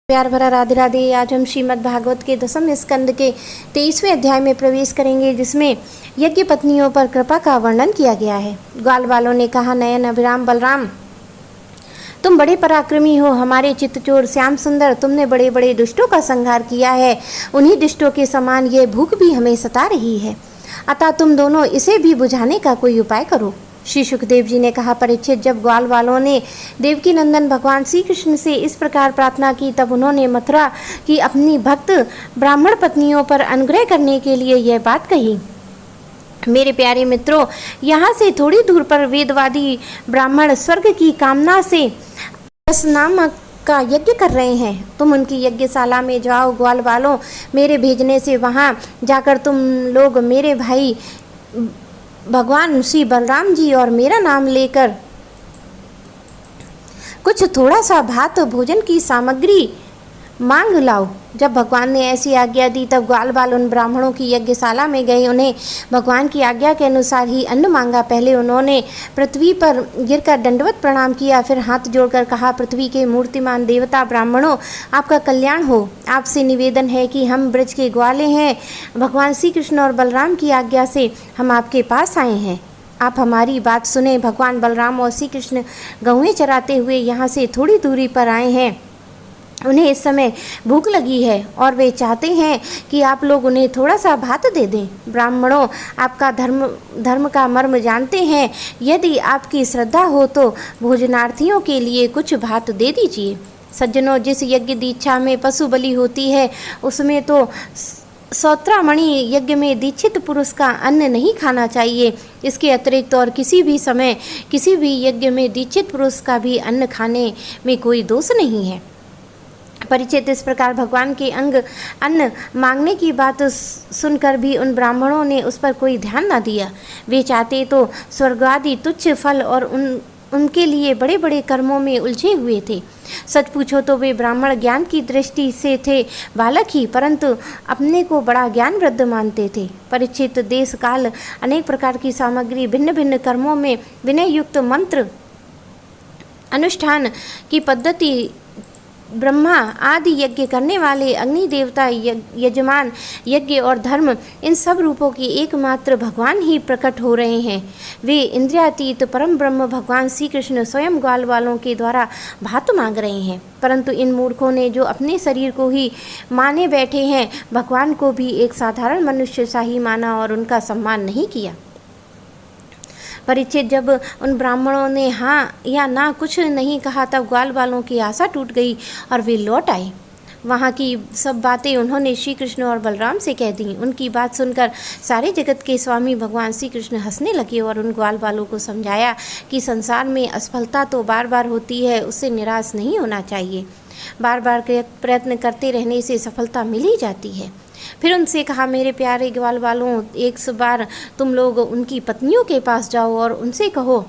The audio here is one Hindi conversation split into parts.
प्यार भरा राधे राधे। आज हम श्रीमद् भागवत के 10वें स्कंद के 23वें अध्याय में प्रवेश करेंगे, जिसमें यज्ञ पत्नियों पर कृपा का वर्णन किया गया है। ग्वाल वालों ने कहा, नयन अभिराम बलराम, तुम बड़े पराक्रमी हो। हमारे चित्तचोर श्याम सुंदर, तुमने बड़े बड़े दुष्टों का संहार किया है। उन्हीं दुष्टों के समान ये भूख भी हमें सता रही है, अतः तुम दोनों इसे भी बुझाने का कोई उपाय करो। श्री सुखदेव जी ने कहा, परीक्षित, जब ग्वाल वालों ने देवकी नंदन भगवान श्री कृष्ण से इस प्रकार प्रार्थना की, तब उन्होंने मथुरा की अपनी भक्त ब्राह्मण पत्नियों पर अनुग्रह करने के लिए यह बात कही। मेरे प्यारे मित्रों, यहाँ से थोड़ी दूर पर वेदवादी ब्राह्मण स्वर्ग की कामना से यश नामक का यज्ञ कर रहे हैं। तुम उनकी यज्ञशाला में जाओ। ग्वाल वालों, मेरे भेजने से वहाँ जाकर तुम लोग मेरे भाई भगवान श्री बलराम जी और मेरा नाम लेकर कुछ थोड़ा सा भात भोजन की सामग्री मांग लाओ। जब भगवान ने ऐसी आज्ञा दी, तब ग्वाल वाल उन ब्राह्मणों की यज्ञशाला में गए। उन्हें भगवान की आज्ञा के अनुसार ही अन्न मांगा। पहले उन्होंने पृथ्वी पर गिरकर दंडवत प्रणाम किया, फिर हाथ जोड़कर कहा, पृथ्वी के मूर्तिमान देवता ब्राह्मणों, आपका कल्याण हो। आपसे निवेदन है कि हम ब्रज के ग्वाले हैं। भगवान श्री कृष्ण और बलराम की आज्ञा से हम आपके पास आए हैं। आप हमारी बात सुने। भगवान बलराम और श्री कृष्ण गौएं चराते हुए यहाँ से थोड़ी दूरी पर आए हैं। उन्हें इस समय भूख लगी है और वे चाहते हैं कि आप लोग उन्हें थोड़ा सा भात दे दें। ब्राह्मणों, आपका धर्म का मर्म जानते हैं। यदि आपकी श्रद्धा हो तो भोजनार्थियों के लिए कुछ भात दे दीजिए। सज्जनों, जिस यज्ञ दीक्षा में पशु बलि होती है, उसमें तो सौत्रामणि यज्ञ में दीक्षित पुरुष का अन्न नहीं खाना चाहिए। इसके अतिरिक्त और किसी भी समय किसी भी यज्ञ में दीक्षित पुरुष का भी अन्न खाने में कोई दोष नहीं है। परिचित, इस प्रकार भगवान के अंग अन्न मांगने की बात सुनकर भी उन ब्राह्मणों ने उस पर कोई ध्यान न दिया। वे चाहते तो स्वर्गादि तुच्छ फल और उनके लिए बड़े बड़े कर्मों में उलझे हुए थे। सच पूछो तो वे ब्राह्मण ज्ञान की दृष्टि से थे बालक ही, परंतु अपने को बड़ा ज्ञान वृद्ध मानते थे। परिचित, देश काल अनेक प्रकार की सामग्री, भिन्न भिन्न कर्मों में विनय युक्त मंत्र अनुष्ठान की पद्धति, ब्रह्मा आदि यज्ञ करने वाले अग्नि देवता, यजमान यज्ञ और धर्म, इन सब रूपों की एकमात्र भगवान ही प्रकट हो रहे हैं। वे इंद्रियातीत परम ब्रह्म भगवान श्री कृष्ण स्वयं ग्वाल वालों के द्वारा भात मांग रहे हैं। परंतु इन मूर्खों ने जो अपने शरीर को ही माने बैठे हैं, भगवान को भी एक साधारण मनुष्य सा ही माना और उनका सम्मान नहीं किया। परिचित, जब उन ब्राह्मणों ने हाँ या ना कुछ नहीं कहा, तब ग्वाल वालों की आशा टूट गई और वे लौट आए। वहाँ की सब बातें उन्होंने श्री कृष्ण और बलराम से कह दी। उनकी बात सुनकर सारे जगत के स्वामी भगवान श्री कृष्ण हंसने लगे और उन ग्वाल वालों को समझाया कि संसार में असफलता तो बार बार होती है, उससे निराश नहीं होना चाहिए। बार बार प्रयत्न करते रहने से सफलता मिल ही जाती है। फिर उनसे कहा, मेरे प्यारे ग्वाल वालों, एक बार तुम लोग उनकी पत्नियों के पास जाओ और उनसे कहो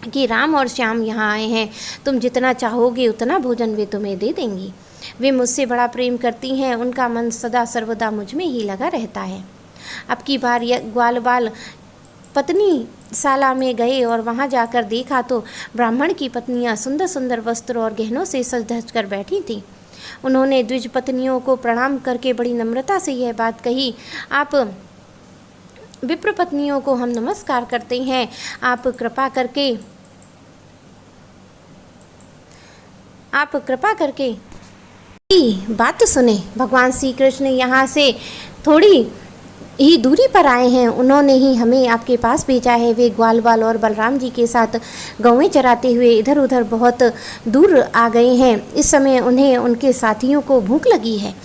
कि राम और श्याम यहाँ आए हैं। तुम जितना चाहोगे उतना भोजन वे तुम्हें दे देंगी। वे मुझसे बड़ा प्रेम करती हैं। उनका मन सदा सर्वदा मुझ में ही लगा रहता है। अब की बार ग्वाल वाल पत्नी शाला में गए और वहाँ जाकर देखा तो ब्राह्मण की पत्नियाँ सुंदर सुंदर वस्त्र और गहनों से सज धज कर बैठी थीं। उन्होंने द्विज पत्नियों को प्रणाम करके बड़ी नम्रता से यह बात कही, आप विप्र पत्नियों को हम नमस्कार करते हैं। आप कृपा करके बात सुने। भगवान श्री कृष्ण यहाँ से थोड़ी ही दूरी पर आए हैं। उन्होंने ही हमें आपके पास भेजा है। वे ग्वाल वाल और बलराम जी के साथ गौएं चराते हुए इधर उधर बहुत दूर आ गए हैं। इस समय उन्हें उनके साथियों को भूख लगी है।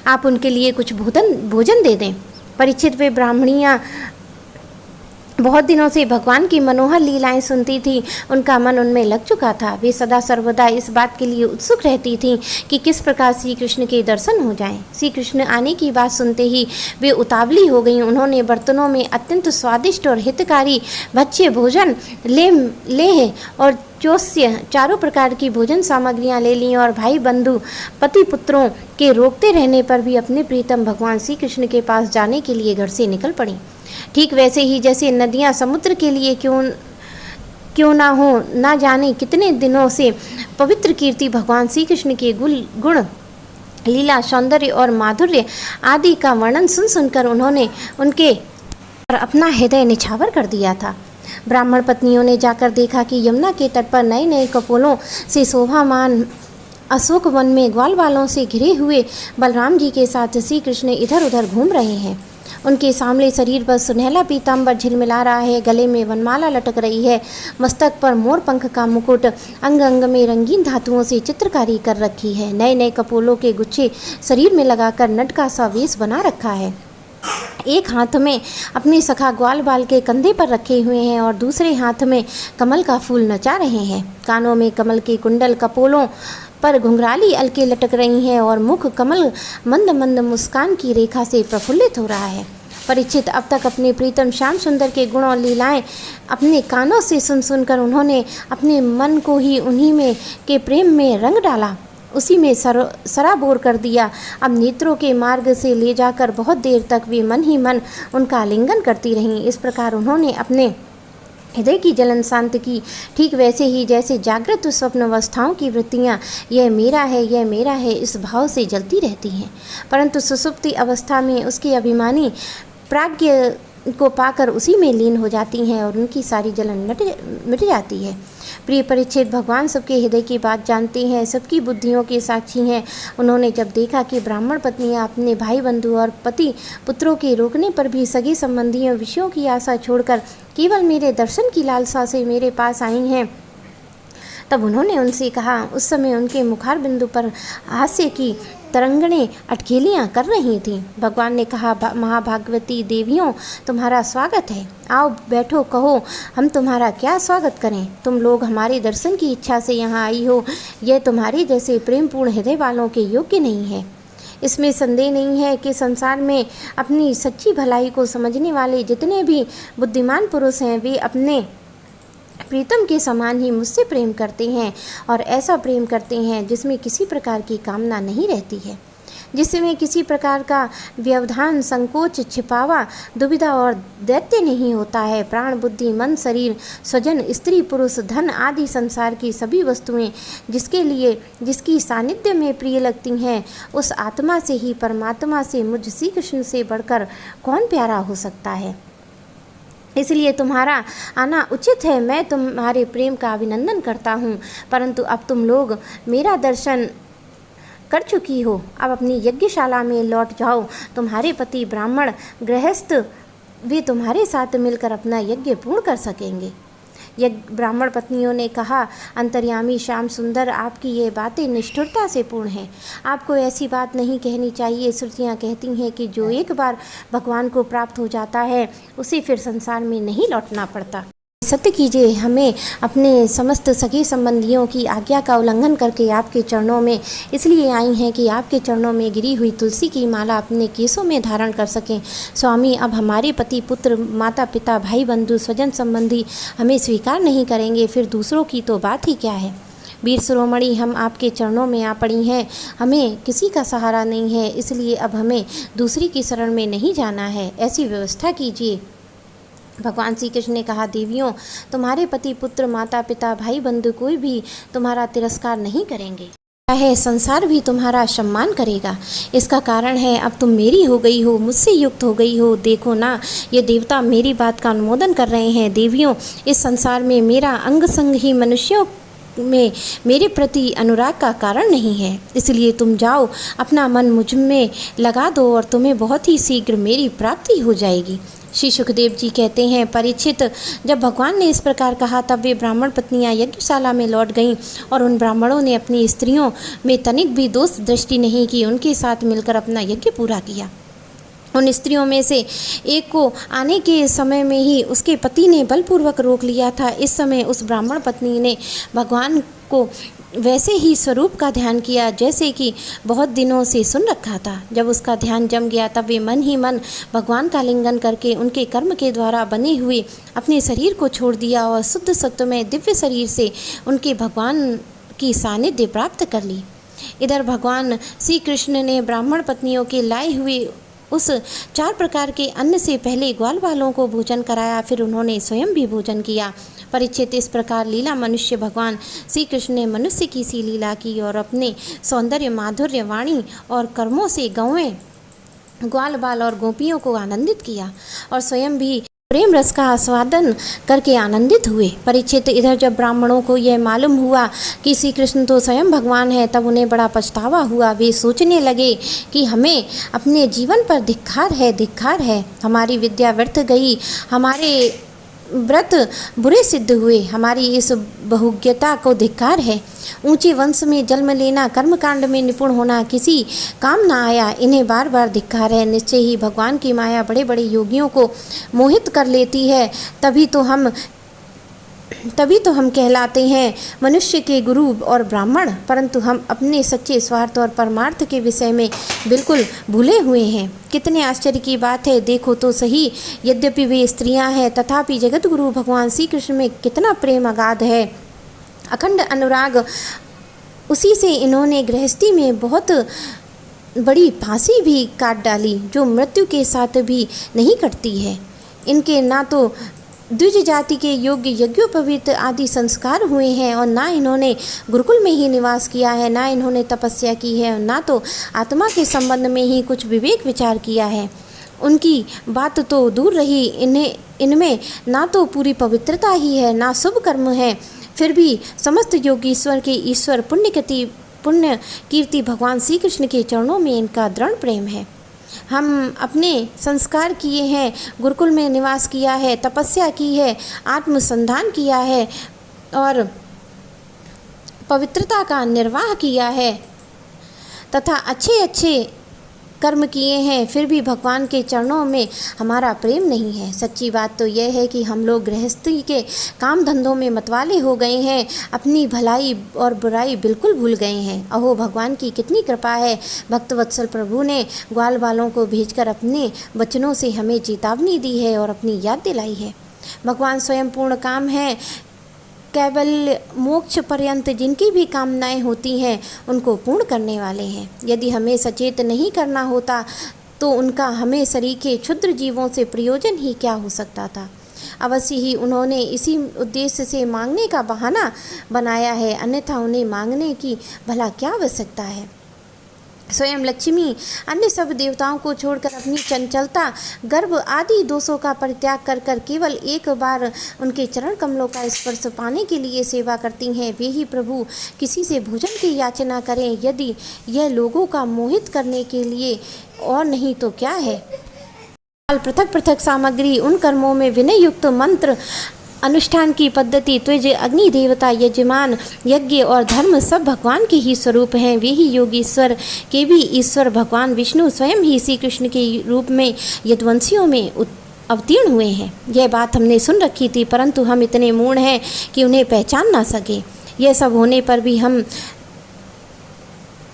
आप उनके लिए कुछ भोजन दे दें। परिचित, वे ब्राह्मणियाँ बहुत दिनों से भगवान की मनोहर लीलाएं सुनती थी। उनका मन उनमें लग चुका था। वे सदा सर्वदा इस बात के लिए उत्सुक रहती थीं कि किस प्रकार श्री कृष्ण के दर्शन हो जाएं। श्री कृष्ण आने की बात सुनते ही वे उतावली हो गईं। उन्होंने बर्तनों में अत्यंत स्वादिष्ट और हितकारी भक्ष्य भोजन लेह और चोष्य चारों प्रकार की भोजन सामग्रियां ले लीं और भाई बंधु पति पुत्रों के रोकते रहने पर भी अपने प्रीतम भगवान श्री कृष्ण के पास जाने के लिए घर से निकल पड़ी। ठीक वैसे ही जैसे नदियां समुद्र के लिए क्यों ना हो, ना जाने कितने दिनों से पवित्र कीर्ति भगवान श्री कृष्ण के गुण लीला, सौंदर्य और माधुर्य आदि का वर्णन सुन सुनकर उन्होंने उनके पर अपना हृदय निछावर कर दिया था। ब्राह्मण पत्नियों ने जाकर देखा कि यमुना के तट पर नए नए कपोलों से शोभामान अशोक वन में ग्वालवालों से घिरे हुए बलराम जी के साथ श्री कृष्ण इधर उधर घूम रहे हैं। उनके सामने शरीर पर सुनहला पीताम्बर झिलमिला रहा है, गले में वनमाला लटक रही है, मस्तक पर मोर पंख का मुकुट, अंग अंग में रंगीन धातुओं से चित्रकारी कर रखी है। नए नए कपोलों के गुच्छे शरीर में लगाकर नट का सा वेश बना रखा है। एक हाथ में अपने सखा ग्वाल बाल के कंधे पर रखे हुए हैं और दूसरे हाथ में कमल का फूल नचा रहे हैं। कानों में कमल के कुंडल, कपोलों पर घुंघराली अलके लटक रही हैं और मुख कमल मंद मंद मुस्कान की रेखा से प्रफुल्लित हो रहा है। परीक्षित अब तक अपने प्रीतम श्याम सुंदर के गुण और लीलाएं अपने कानों से सुन सुनकर उन्होंने अपने मन को ही उन्हीं में के प्रेम में रंग डाला, उसी में सराबोर कर दिया। अब नेत्रों के मार्ग से ले जाकर बहुत देर तक वे मन ही मन उनका आलिंगन करती रहीं। इस प्रकार उन्होंने अपने हृदय की जलन शांत की, ठीक वैसे ही जैसे जागृत स्वप्न अवस्थाओं की वृत्तियाँ यह मेरा है, यह मेरा है इस भाव से जलती रहती हैं, परंतु सुसुप्ति अवस्था में उसके अभिमानी प्राज्ञ को पाकर उसी में लीन हो जाती हैं और उनकी सारी जलन मिट जाती है। प्रिय परीक्षित, भगवान सबके हृदय की बात जानते हैं, सबकी बुद्धियों के साक्षी हैं। उन्होंने जब देखा कि ब्राह्मण पत्नियां अपने भाई बंधु और पति पुत्रों के रोकने पर भी सगे संबंधियों विषयों की आशा छोड़कर केवल मेरे दर्शन की लालसा से मेरे पास आई हैं, तब उन्होंने उनसे कहा। उस समय उनके मुखार बिंदु पर हास्य की तरंगणें अटखेलियाँ कर रही थीं। भगवान ने कहा, महाभागवती देवियों, तुम्हारा स्वागत है। आओ बैठो, कहो हम तुम्हारा क्या स्वागत करें। तुम लोग हमारे दर्शन की इच्छा से यहाँ आई हो, यह तुम्हारे जैसे प्रेमपूर्ण हृदय वालों के योग्य नहीं है। इसमें संदेह नहीं है कि संसार में अपनी सच्ची भलाई को समझने वाले जितने भी बुद्धिमान पुरुष हैं, वे अपने प्रीतम के समान ही मुझसे प्रेम करते हैं और ऐसा प्रेम करते हैं जिसमें किसी प्रकार की कामना नहीं रहती है, जिसमें किसी प्रकार का व्यवधान, संकोच, छिपावा, दुविधा और दैत्य नहीं होता है। प्राण, बुद्धि, मन, शरीर, स्वजन, स्त्री, पुरुष, धन आदि संसार की सभी वस्तुएं जिसकी सानिध्य में प्रिय लगती हैं, उस आत्मा से ही, परमात्मा से, मुझ श्री कृष्ण से बढ़कर कौन प्यारा हो सकता है। इसलिए तुम्हारा आना उचित है। मैं तुम्हारे प्रेम का अभिनंदन करता हूँ, परंतु अब तुम लोग मेरा दर्शन कर चुकी हो, अब अपनी यज्ञशाला में लौट जाओ। तुम्हारे पति ब्राह्मण गृहस्थ, वे तुम्हारे साथ मिलकर अपना यज्ञ पूर्ण कर सकेंगे। ब्राह्मण पत्नियों ने कहा, अंतर्यामी श्याम सुंदर, आपकी ये बातें निष्ठुरता से पूर्ण हैं। आपको ऐसी बात नहीं कहनी चाहिए। श्रुतियाँ कहती हैं कि जो एक बार भगवान को प्राप्त हो जाता है उसे फिर संसार में नहीं लौटना पड़ता। सत्य कीजिए, हमें अपने समस्त सगे संबंधियों की आज्ञा का उल्लंघन करके आपके चरणों में इसलिए आई हैं कि आपके चरणों में गिरी हुई तुलसी की माला अपने केसों में धारण कर सकें। स्वामी, अब हमारे पति, पुत्र, माता पिता, भाई बंधु, स्वजन संबंधी हमें स्वीकार नहीं करेंगे, फिर दूसरों की तो बात ही क्या है। वीर शिरोमणि, हम आपके चरणों में आ पड़ी हैं, हमें किसी का सहारा नहीं है, इसलिए अब हमें दूसरी की शरण में नहीं जाना है, ऐसी व्यवस्था कीजिए। भगवान श्री कृष्ण ने कहा, देवियों, तुम्हारे पति, पुत्र, माता पिता, भाई बंधु कोई भी तुम्हारा तिरस्कार नहीं करेंगे, है संसार भी तुम्हारा सम्मान करेगा। इसका कारण है अब तुम मेरी हो गई हो, मुझसे युक्त हो गई हो। देखो ना, ये देवता मेरी बात का अनुमोदन कर रहे हैं। देवियों, इस संसार में मेरा अंग संग ही मनुष्यों में मेरे प्रति अनुराग का कारण नहीं है, इसलिए तुम जाओ, अपना मन मुझ में लगा दो और तुम्हें बहुत ही शीघ्र मेरी प्राप्ति हो जाएगी। श्री सुखदेव जी कहते हैं, परीक्षित, जब भगवान ने इस प्रकार कहा तब वे ब्राह्मण पत्नियां यज्ञशाला में लौट गईं और उन ब्राह्मणों ने अपनी स्त्रियों में तनिक भी दोष दृष्टि नहीं की, उनके साथ मिलकर अपना यज्ञ पूरा किया। उन स्त्रियों में से एक को आने के समय में ही उसके पति ने बलपूर्वक रोक लिया था। इस समय उस ब्राह्मण पत्नी ने भगवान को वैसे ही स्वरूप का ध्यान किया जैसे कि बहुत दिनों से सुन रखा था। जब उसका ध्यान जम गया तब वे मन ही मन भगवान का लिंगन करके उनके कर्म के द्वारा बने हुए अपने शरीर को छोड़ दिया और शुद्ध सत्वमय दिव्य शरीर से उनके भगवान की सानिध्य प्राप्त कर ली। इधर भगवान श्री कृष्ण ने ब्राह्मण पत्नियों के लाए हुए उस 4 प्रकार के अन्न से पहले ग्वाल वालों को भोजन कराया, फिर उन्होंने स्वयं भी भोजन किया। परीक्षित, इस प्रकार लीला मनुष्य भगवान श्री कृष्ण ने मनुष्य की सी लीला की और अपने सौंदर्य, माधुर्य, वाणी और कर्मों से गौएं, ग्वाल बाल और गोपियों को आनंदित किया और स्वयं भी प्रेम रस का आस्वादन करके आनंदित हुए। परीक्षित, इधर जब ब्राह्मणों को यह मालूम हुआ कि श्री कृष्ण तो स्वयं भगवान है, तब उन्हें बड़ा पछतावा हुआ। वे सोचने लगे कि हमें अपने जीवन पर धिक्कार है, हमारी विद्या व्यर्थ गई, हमारे व्रत बुरे सिद्ध हुए, हमारी इस बहुज्ञता को धिक्कार है। ऊंचे वंश में जन्म लेना, कर्मकांड में निपुण होना किसी काम ना आया, इन्हें बार बार धिक्कार है। निश्चय ही भगवान की माया बड़े बड़े योगियों को मोहित कर लेती है, तभी तो हम कहलाते हैं मनुष्य के गुरु और ब्राह्मण, परंतु हम अपने सच्चे स्वार्थ और परमार्थ के विषय में बिल्कुल भूले हुए हैं। कितने आश्चर्य की बात है, देखो तो सही, यद्यपि वे स्त्रियां हैं तथापि जगत गुरु भगवान श्री कृष्ण में कितना प्रेम अगाध है, अखंड अनुराग। उसी से इन्होंने गृहस्थी में बहुत बड़ी फांसी भी काट डाली, जो मृत्यु के साथ भी नहीं कटती है। इनके ना तो द्विज जाति के योग्य यज्ञोपवीत आदि संस्कार हुए हैं और ना इन्होंने गुरुकुल में ही निवास किया है, ना इन्होंने तपस्या की है, और ना तो आत्मा के संबंध में ही कुछ विवेक विचार किया है। उनकी बात तो दूर रही, इनमें ना तो पूरी पवित्रता ही है, ना शुभ कर्म है। फिर भी समस्त योगीश्वर के ईश्वर पुण्य कीर्ति भगवान श्री कृष्ण के चरणों में इनका दृढ़ प्रेम है। हम अपने संस्कार किए हैं, गुरुकुल में निवास किया है, तपस्या की है, आत्मसंधान किया है और पवित्रता का निर्वाह किया है तथा अच्छे अच्छे कर्म किए हैं, फिर भी भगवान के चरणों में हमारा प्रेम नहीं है। सच्ची बात तो यह है कि हम लोग गृहस्थी के काम धंधों में मतवाले हो गए हैं, अपनी भलाई और बुराई बिल्कुल भूल गए हैं। अहो भगवान की कितनी कृपा है, भक्तवत्सल प्रभु ने ग्वाल बालों को भेजकर अपने वचनों से हमें चेतावनी दी है और अपनी याद दिलाई है। भगवान स्वयं पूर्ण काम है, केवल मोक्ष पर्यंत जिनकी भी कामनाएं होती हैं उनको पूर्ण करने वाले हैं। यदि हमें सचेत नहीं करना होता तो उनका हमें सरीखे क्षुद्र जीवों से प्रयोजन ही क्या हो सकता था। अवश्य ही उन्होंने इसी उद्देश्य से मांगने का बहाना बनाया है, अन्यथा उन्हें मांगने की भला क्या आवश्यकता है। स्वयं लक्ष्मी अन्य सब देवताओं को छोड़कर अपनी चंचलता, गर्भ आदि दोषों का परित्याग कर केवल एक बार उनके चरण कमलों का स्पर्श पाने के लिए सेवा करती हैं। वे ही प्रभु किसी से भोजन की याचना करें, यदि यह लोगों का मोहित करने के लिए, और नहीं तो क्या है। पृथक पृथक सामग्री, उन कर्मों में विनय युक्त मंत्र, अनुष्ठान की पद्धति, त्वज, अग्नि देवता, यजमान, यज्ञ और धर्म सब भगवान के ही स्वरूप हैं। वे ही योगीश्वर के भी ईश्वर भगवान विष्णु स्वयं ही श्री कृष्ण के रूप में यदुवंशियों में अवतीर्ण हुए हैं। यह बात हमने सुन रखी थी, परंतु हम इतने मूढ़ हैं कि उन्हें पहचान ना सके। यह सब होने पर भी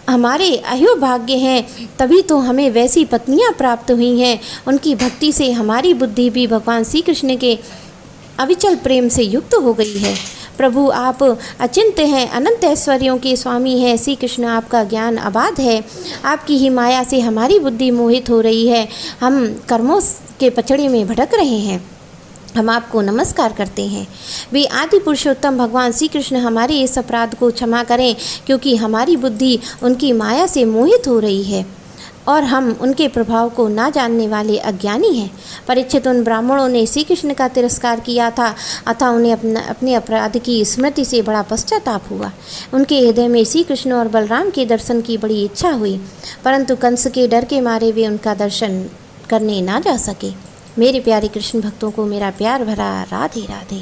हमारे अयोभाग्य हैं, तभी तो हमें वैसी पत्नियां प्राप्त हुई हैं। उनकी भक्ति से हमारी बुद्धि भी भगवान श्री कृष्ण के अविचल प्रेम से युक्त हो गई है। प्रभु आप अचिंत्य हैं, अनंत ऐश्वर्यों के स्वामी हैं। श्री कृष्ण आपका ज्ञान अबाध है, आपकी ही माया से हमारी बुद्धि मोहित हो रही है, हम कर्मों के पचड़े में भटक रहे हैं। हम आपको नमस्कार करते हैं। वे आदि पुरुषोत्तम भगवान श्री कृष्ण हमारे इस अपराध को क्षमा करें, क्योंकि हमारी बुद्धि उनकी माया से मोहित हो रही है और हम उनके प्रभाव को ना जानने वाले अज्ञानी हैं। परीक्षित, उन ब्राह्मणों ने श्री कृष्ण का तिरस्कार किया था, अतः उन्हें अपने अपराध की स्मृति से बड़ा पश्चाताप हुआ। उनके हृदय में श्री कृष्ण और बलराम के दर्शन की बड़ी इच्छा हुई, परंतु कंस के डर के मारे वे उनका दर्शन करने ना जा सके। मेरे प्यारे कृष्ण भक्तों को मेरा प्यार भरा राधे राधे।